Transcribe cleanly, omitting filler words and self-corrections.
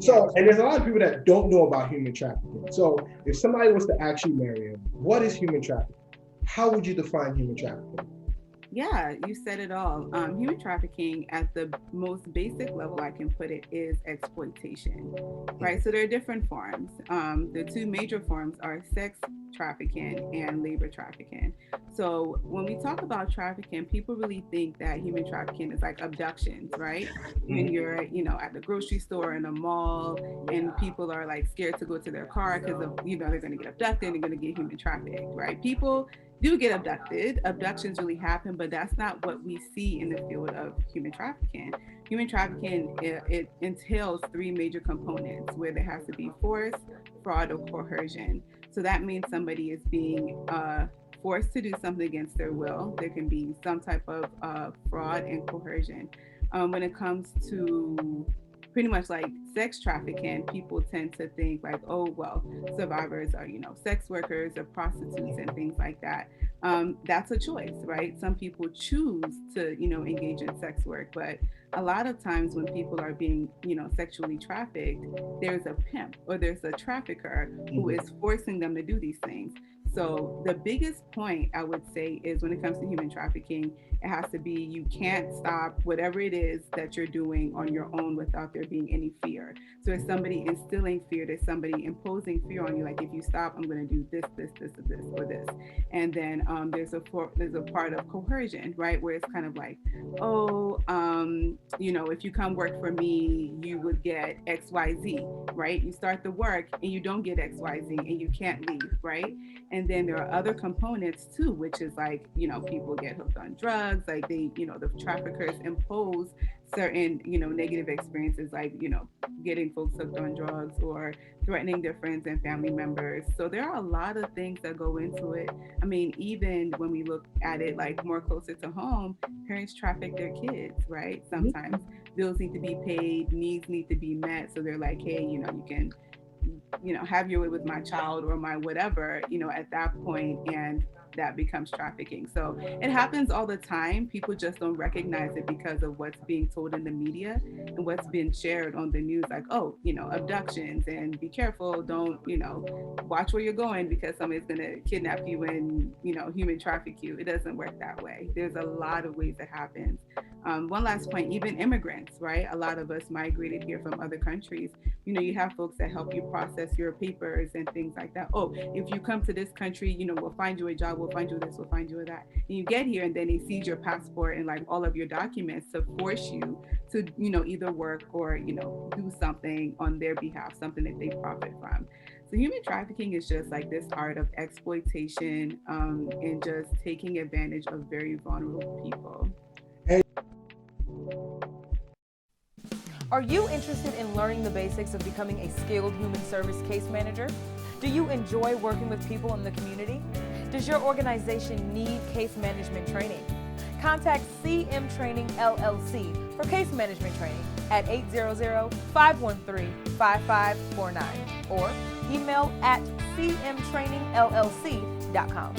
So, and there's a lot of people that don't know about human trafficking. So if somebody was to ask you, Mariam, what is human trafficking? How would you define human trafficking? Yeah, you said it all. Human trafficking, at the most basic level I can put it, is exploitation, right? So there are different forms. The two major forms are sex trafficking and labor trafficking. So when we talk about trafficking, people really think that human trafficking is like abductions, right? When you're, at the grocery store in a mall, and people are like scared to go to their car because of, they're going to get abducted and they're going to get human trafficked, right? People do get abducted. Abductions really happen, but that's not what we see in the field of human trafficking. Human trafficking, it entails three major components where there has to be force, fraud, or coercion. So that means somebody is being forced to do something against their will. There can be some type of fraud and coercion. When it comes to pretty much like sex trafficking, people tend to think like, oh, well, survivors are, sex workers or prostitutes and things like that. That's a choice, right? Some people choose to, engage in sex work, but a lot of times when people are being, sexually trafficked, there's a pimp or there's a trafficker who is forcing them to do these things. So the biggest point I would say is when it comes to human trafficking, it has to be you can't stop whatever it is that you're doing on your own without there being any fear. So if somebody instilling fear, there's somebody imposing fear on you, like if you stop, I'm going to do this, or this. And then there's a part of coercion, right, where it's kind of like, oh, if you come work for me, you would get X, Y, Z, right? You start the work and you don't get X, Y, Z, and you can't leave, right? And then there are other components too, which is like, people get hooked on drugs, like the traffickers impose certain, negative experiences, like, getting folks hooked on drugs or threatening their friends and family members. So there are a lot of things that go into it. I mean, even when we look at it like more closer to home, parents traffic their kids, right? Sometimes bills need to be paid, needs need to be met. So they're like, hey, you can have your way with my child or my whatever, at that point, and that becomes trafficking. So it happens all the time. People just don't recognize it because of what's being told in the media and what's been shared on the news, like, oh, abductions and be careful, don't, watch where you're going because somebody's going to kidnap you and, human traffic you. It doesn't work that way. There's a lot of ways it happens. One last point, even immigrants, right? A lot of us migrated here from other countries. You have folks that help you process your papers and things like that. Oh, if you come to this country, we'll find you a job, we'll find you this, we'll find you that. And you get here and then they seize your passport and like all of your documents to force you to, either work or, do something on their behalf, something that they profit from. So human trafficking is just like this art of exploitation, and just taking advantage of very vulnerable people. Are you interested in learning the basics of becoming a skilled human service case manager? Do you enjoy working with people in the community? Does your organization need case management training? Contact CM Training LLC for case management training at 800-513-5549 or email at cmtrainingllc.com.